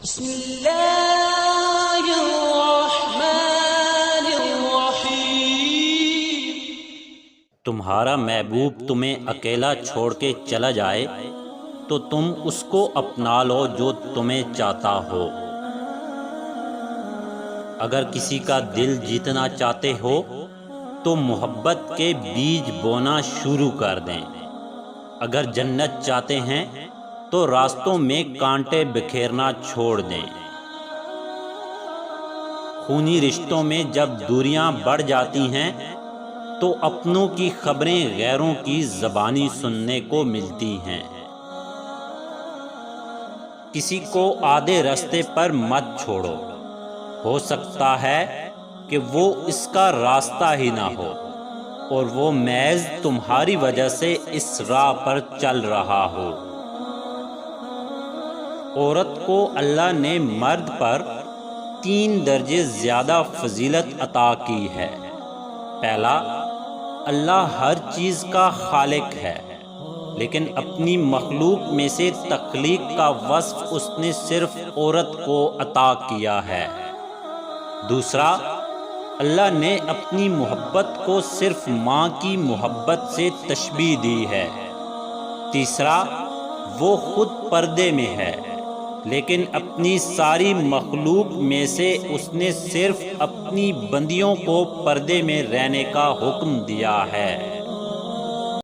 بسم اللہ الرحمن الرحیم۔ تمہارا محبوب تمہیں اکیلا چھوڑ کے چلا جائے تو تم اس کو اپنا لو جو تمہیں چاہتا ہو۔ اگر کسی کا دل جیتنا چاہتے ہو تو محبت کے بیج بونا شروع کر دیں۔ اگر جنت چاہتے ہیں تو راستوں میں کانٹے بکھیرنا چھوڑ دیں۔ خونی رشتوں میں جب دوریاں بڑھ جاتی ہیں تو اپنوں کی خبریں غیروں کی زبانی سننے کو ملتی ہیں۔ کسی کو آدھے راستے پر مت چھوڑو، ہو سکتا ہے کہ وہ اس کا راستہ ہی نہ ہو اور وہ محض تمہاری وجہ سے اس راہ پر چل رہا ہو۔ عورت کو اللہ نے مرد پر 3 درجے زیادہ فضیلت عطا کی ہے۔ پہلا، اللہ ہر چیز کا خالق ہے، لیکن اپنی مخلوق میں سے تخلیق کا وصف اس نے صرف عورت کو عطا کیا ہے۔ دوسرا، اللہ نے اپنی محبت کو صرف ماں کی محبت سے تشبیہ دی ہے۔ تیسرا، وہ خود پردے میں ہے، لیکن اپنی ساری مخلوق میں سے اس نے صرف اپنی بندیوں کو پردے میں رہنے کا حکم دیا ہے۔